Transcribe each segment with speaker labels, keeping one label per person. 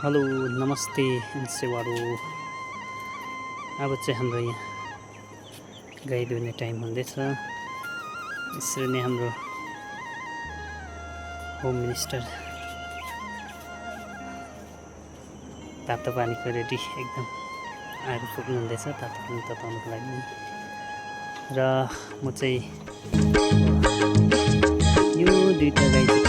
Speaker 1: Hello नमस्ते सेवारो। अब चाहिँ हाम्रो यहाँ गाई दुहुने टाइम हुँदैछ। यसरी नै हाम्रो होम मिनिस्टर तातो पानीको रेडी एकदम आएर पुग्नु हुँदैछ तातो पानी तताउनुको लागि। र म चाहिँ यो दुईटा गाई चाहिँ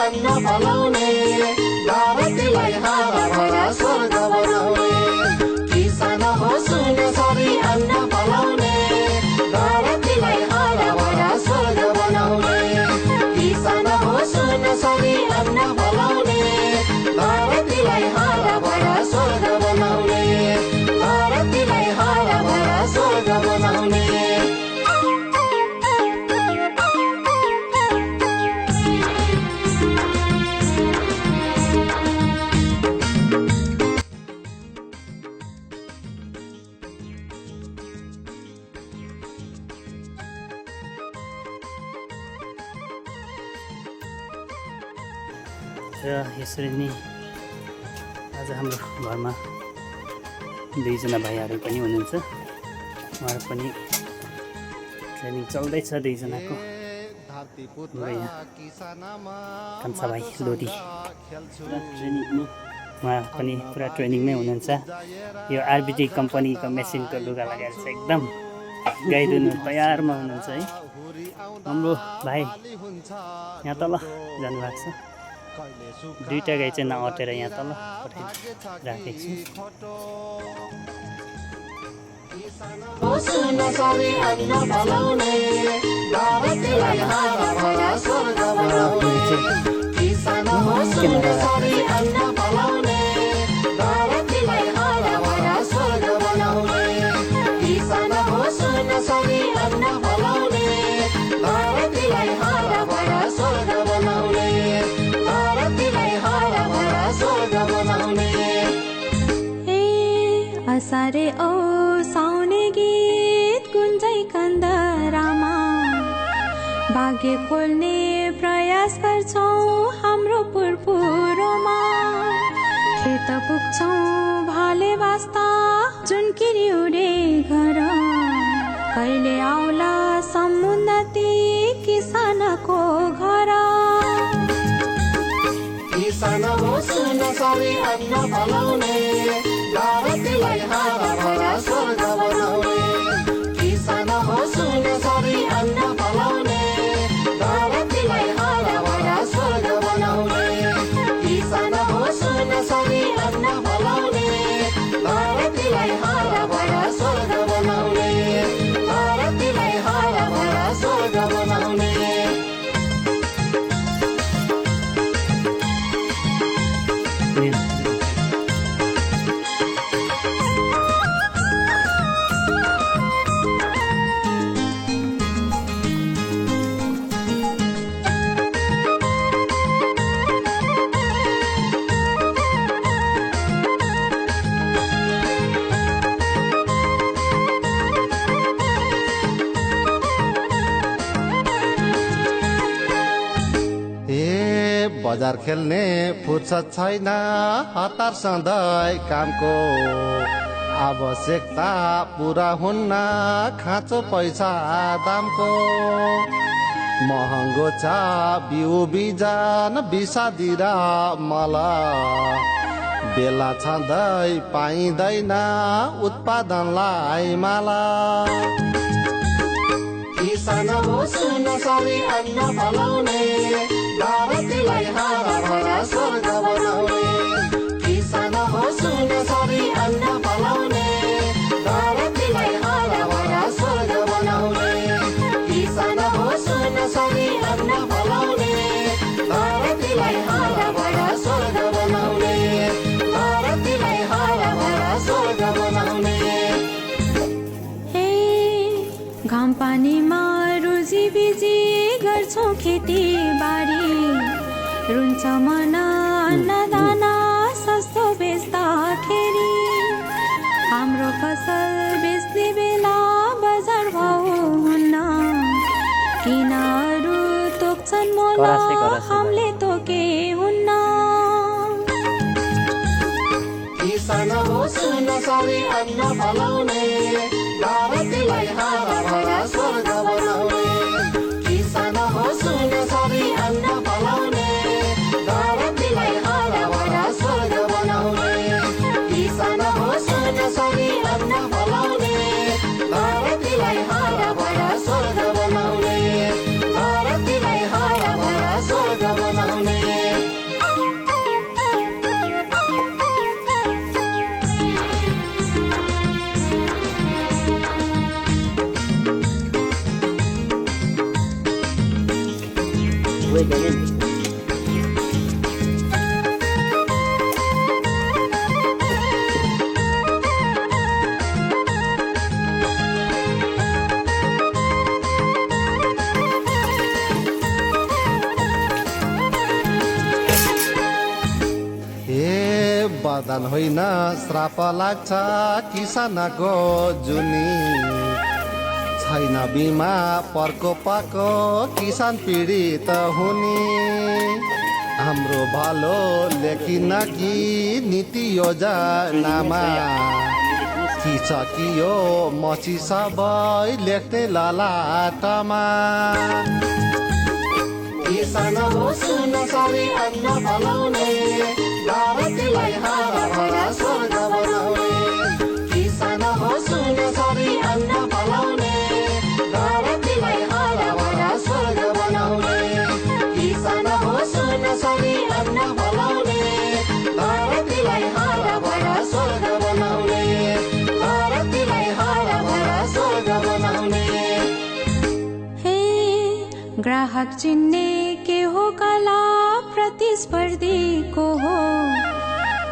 Speaker 2: अन्न फलाउने धरतीलाई हरा भरा स्वर्ग बनाउने। किसान हो सुन सरी अन्न फलाउने धरतीलाई हरा भरा स्वर्ग बनाउने। किसान हो सुन सरी अन्न फलाउने धरतीलाई हरा भरा स्वर्ग बनाउने। धरतीलाई हरा भरा स्वर्ग बनाउने।
Speaker 1: र यसरी नै आज हाम्रो घरमा दुईजना भाइहरू पनि हुनुहुन्छ। उहाँहरू पनि ट्रेनिङ चल्दैछ दुईजनाको। कान्छा भाइ लोधी ट्रेनिङमा उहाँ पनि पुरा ट्रेनिङमै हुनुहुन्छ। यो आरबिटी कम्पनीको मेसिनको लुगा लगाएर चाहिँ एकदम गाई दुहुनु तयारमा हुनुहुन्छ है। हाम्रो भाइ यहाँ तल जानुभएको छ। दुईटा गाई चाहिँ नअटेर यहाँ तल राखेको छु।
Speaker 3: सारे ओ साउने गीत गुन्जै कन्दरामा भाग्य खोल्ने प्रयास गर्छौँ हाम्रो पुरपुरोमा। खेत पुग्छौँ भाले बास्ता जुन किरी उडे घर कहिले आउला समुन्नति किसानको घर।
Speaker 2: किसान हो सुन सरी अन्न फलाउने धरतीलाई हरा भरा स्वर्ग बनाउने। किसान हो सुन सरी अन्न फलाउने धरतीलाई हरा भरा स्वर्ग बनाउने। किसान हो सुन सरी अन्न फलाउने धरतीलाई हरा भरा स्वर्ग बनाउने। धरतीलाई हरा भरा स्वर्ग बनाउने। बजार खेल्ने फुर्सद छैन हतार सधैँ कामको। आवश्यकता पुरा हुन्न खाँचो पैसा दामको। महँगो छ बिउ बिजन बिसादी र मल बेला छँदै पाइँदैन उत्पादनलाई माला। किसान हो सुन सरी अन्न फलाउने धरतीलाई हरा भरा स्वर्ग बनाउने। किसान हो सुन सरी अन्न फलाउने धरतीलाई हरा भरा स्वर्ग बनाउने। किसान हो सुन सरी अन्न फलाउने धरतीलाई हरा भरा स्वर्ग
Speaker 3: रुन्छ मन अन्नदाना सस्तो बेच्दाखेरि हाम्रो फसल बेच्ने बेला बजार भाउ हुन्न किन अरू तोक्छन् मोल हामीले तोके हुन्न
Speaker 2: किसान हो सुन सरी अन्न फलाउने भारतलाई हारा भरा स्वर्ग बनाउने किसान हो सुन सरी अन्न फलाउने भारतलाई हारा भरा स्वर्ग बनाउने किसान हो सुन सरी अन्न फलाउने भारतलाई हारा भरा स्वर्ग बनाउने भारतलाई हारा भरा स्वर्ग बनाउने वरदान होइन श्राप लाग्छ किसानको जुनी छैन बिमा प्रकोपको किसान पीडित हुने हाम्रो भालो लेखिन कि नीति योजनामा खिचकियो मची सबै लेख्ने ललाटमा किसान हो सुन सरी अन्न फलाउने भारतलाई हारा भरा स्वर्ग बनाउने किसान हो सुन सरी अन्न फलाउने भारतलाई हारा भरा स्वर्ग बनाउने किसान हो सुन सरी अन्न फलाउने भारतलाई हारा भरा स्वर्ग बनाउने भारतलाई हारा भरा स्वर्ग बनाउने
Speaker 3: ग्राहक चिन्ने के हो कला प्रतिस्पर्धीको हो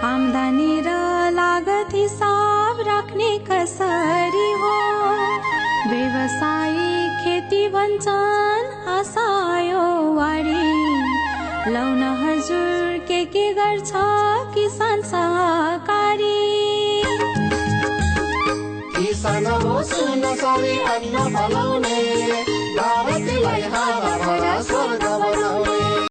Speaker 3: आम्दानी र लागत हिसाब राख्ने कसरी हो व्यवसायिक खेती भन्छन् आशायो वारी लौन हजुर के गर्छ किसान सहकारी
Speaker 2: किसान हो सुन सरी अन्न फलाउने भारतलाई